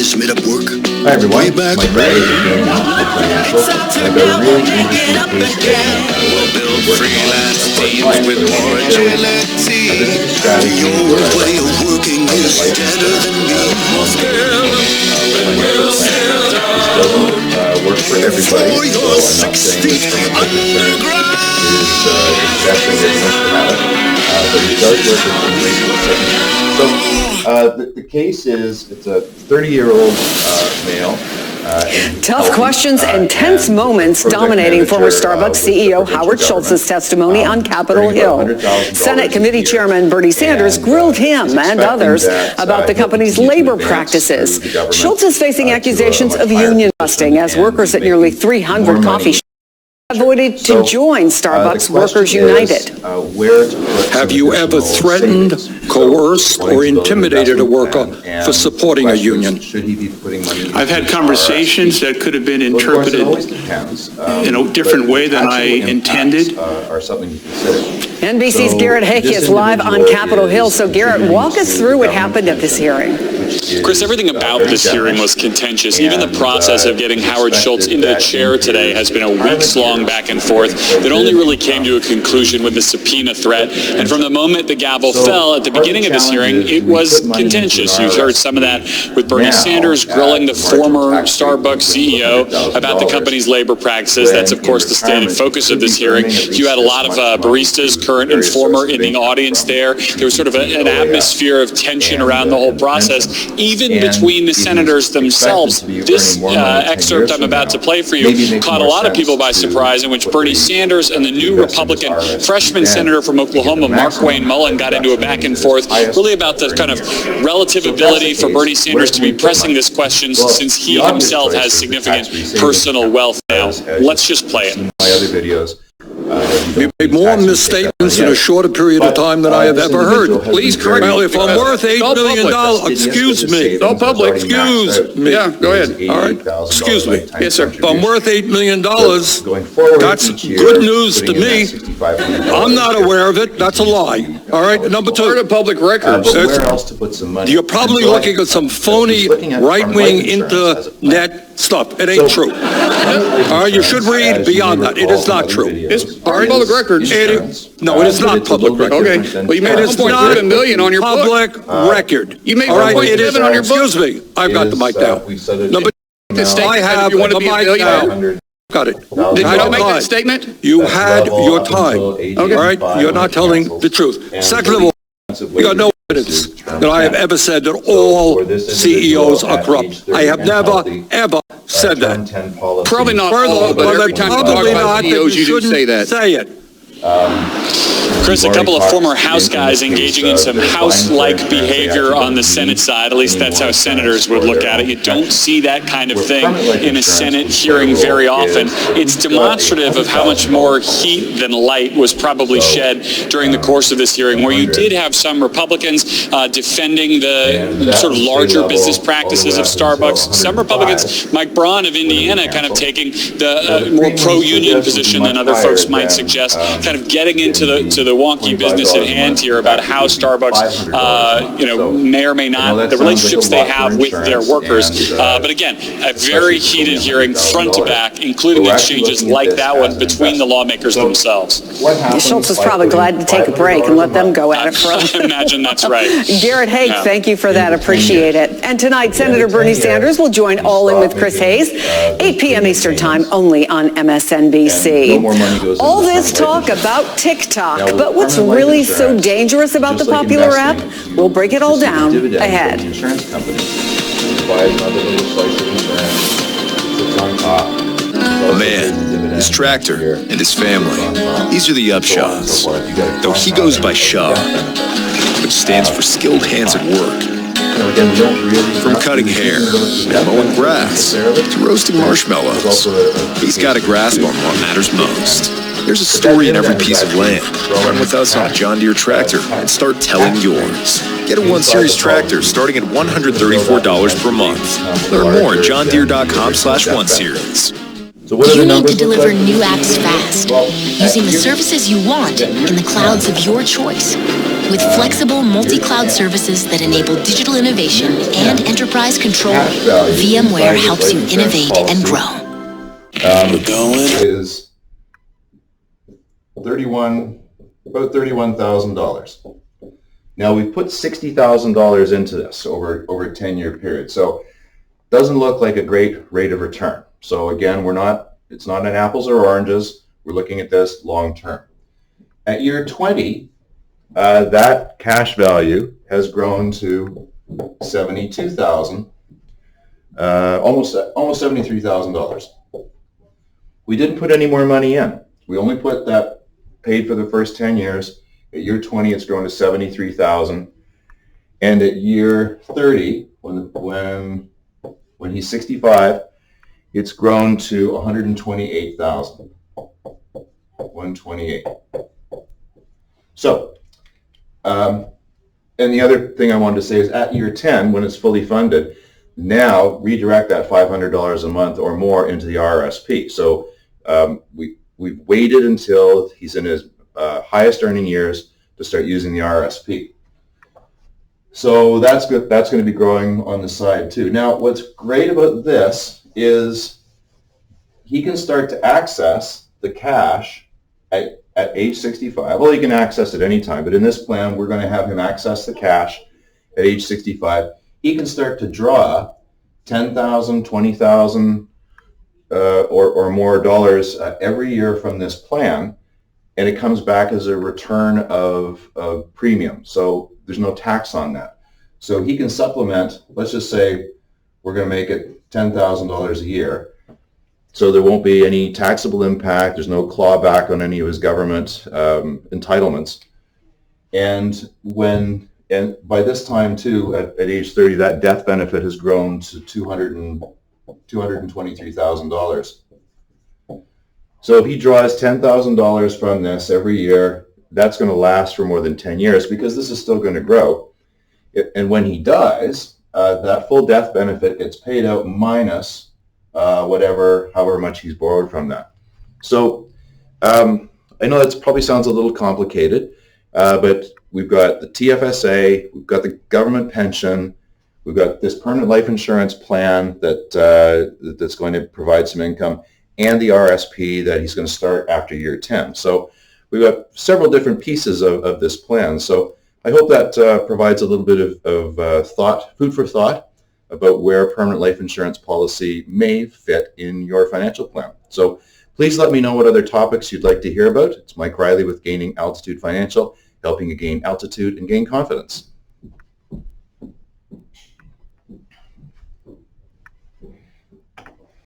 just made up work. Hi everyone, Way back my when. name is Financial. I've got a really interesting case study. We'll build freelance teams with more agility. This is a strategy Your where way of working is better than me. work for everybody, so I'm not saying that someone is exactly where you want to have it, but it does work in the case is, it's a 30-year-old male. Tough questions and tense moments dominating former Starbucks CEO Howard Schultz's testimony on Capitol Hill. Senate Committee Chairman Bernie Sanders grilled him and others about the company's labor practices. Schultz is facing accusations of union busting as workers at nearly 300 coffee shops avoided to join Starbucks Workers United. Have you ever threatened, coerced, or intimidated a worker for supporting a union? I've had conversations that could have been interpreted in a different way than I intended. NBC's Garrett Hake is live on Capitol Hill. So Garrett, walk us through what happened at this hearing. Chris, everything about this hearing was contentious. Even the process of getting Howard Schultz into the chair today has been a weeks-long back and forth that only really came to a conclusion with the subpoena threat. And from the moment the gavel fell at the beginning of this hearing, it was contentious. You've heard some of that with Bernie Sanders grilling the former Starbucks CEO about the company's labor practices. That's, of course, the stated focus of this hearing. You had a lot of baristas, current and former, in the audience there. There was sort of an atmosphere of tension around the whole process, even between the senators themselves. This excerpt I'm about to play for you caught a lot of people by surprise, in which Bernie Sanders and the new Republican freshman senator from Oklahoma, Markwayne Mullin, got into a back and forth really about the kind of relative ability for Bernie Sanders to be pressing this question since he himself has significant personal wealth now. Let's just play it. My other videos. You made more misstatements in a shorter period of time than I have ever heard. Please correct me. Well, if I'm worth $8 million, excuse me. All public. Excuse me. Yeah, go ahead. All right. Excuse me. Yes, sir. If I'm worth $8 million, that's good news to me. I'm not aware of it. That's a lie. All right. Number two. Part of public records. Where else to put some money? You're probably looking at some phony right-wing internet stuff. It ain't true. All right. You should read beyond that. It is not true. It's part of public records. No, it is not public record. Okay. Well, you made It is not $1.7 million on your book. public record. You made All right, it is. $1.7 on your book. Excuse me. I've got the mic now. Number The statement I said have you want the to be a mic billionaire. now. Got it. Did you not make that statement? You had your time. All right? You're not telling the truth. Second of all, you got no evidence that I have ever said that all CEOs are corrupt. I have never, ever said that. Probably not all, but every time you talk Probably about not that CEOs, you do shouldn't say that. say it. Chris, a couple of former House guys engaging in some House-like behavior on the Senate side. At least that's how senators would look at it. You don't see that kind of thing in a Senate hearing very often. It's demonstrative of how much more heat than light was probably shed during the course of this hearing, where you did have some Republicans defending the sort of larger business practices of Starbucks. Some Republicans, Mike Braun of Indiana, kind of taking the more pro-union position than other folks might suggest, kind of getting into the wonky business at hand here about how Starbucks, may or may not, the relationships they have with their workers. But again, a very heated hearing front to back, including exchanges like that one between the lawmakers themselves. Schultz is probably glad to take a break and let them go at it for I imagine that's right. Garrett Hake, thank you for that. Appreciate it. And tonight, Senator Bernie Sanders will join All In with Chris Hayes, 8 p.m. Eastern Time, only on MSNBC. All this talk about TikTok, but what's really so dangerous about the popular app? We'll break it all down ahead. A man, his tractor, and his family. These are the Upshaws. Though he goes by Shaw, which stands for skilled hands at work. From cutting hair, mowing grass, to roasting marshmallows, he's got a grasp on what matters most. There's a story in every piece of land. Run with us on a John Deere tractor and start telling yours. Get a 1-Series tractor starting at $134 per month. Learn more at johndeere.com/1series. You need to deliver new apps fast, using the services you want in the clouds of your choice. With flexible multi-cloud services that enable digital innovation and enterprise control, VMware helps you innovate and grow. Is about $31,000. Now we put $60,000 into this over a 10-year period, so it doesn't look like a great rate of return. So again, it's not an apples or oranges. We're looking at this long term. At year 20, that cash value has grown to $72,000, almost $73,000. We didn't put any more money in. We only put that paid for the first 10 years. At year 20, it's grown to $73,000. And at year 30, when he's 65, it's grown to $128,000. 128. So, and the other thing I wanted to say is at year 10, when it's fully funded, now redirect that $500 a month or more into the RRSP. So we've waited until he's in his highest earning years to start using the RRSP. So that's good. That's going to be growing on the side too. Now, what's great about this is he can start to access the cash at age 65. Well, he can access it any time, but in this plan, we're going to have him access the cash at age 65. He can start to draw $10,000, $20,000 or more dollars every year from this plan, and it comes back as a return of premium. So there's no tax on that. So he can supplement, let's just say we're going to make it $10,000 a year. So there won't be any taxable impact. There's no clawback on any of his government entitlements. And by this time too, at age 30, that death benefit has grown to $223,000. So if he draws $10,000 from this every year, that's going to last for more than 10 years because this is still going to grow. And when he dies, that full death benefit gets paid out minus however much he's borrowed from that. So I know that probably sounds a little complicated, but we've got the TFSA, we've got the government pension, we've got this permanent life insurance plan that's going to provide some income, and the RSP that he's going to start after year 10. So we've got several different pieces of this plan. So I hope that provides a little bit of food for thought about where permanent life insurance policy may fit in your financial plan. So please let me know what other topics you'd like to hear about. It's Mike Riley with Gaining Altitude Financial, helping you gain altitude and gain confidence.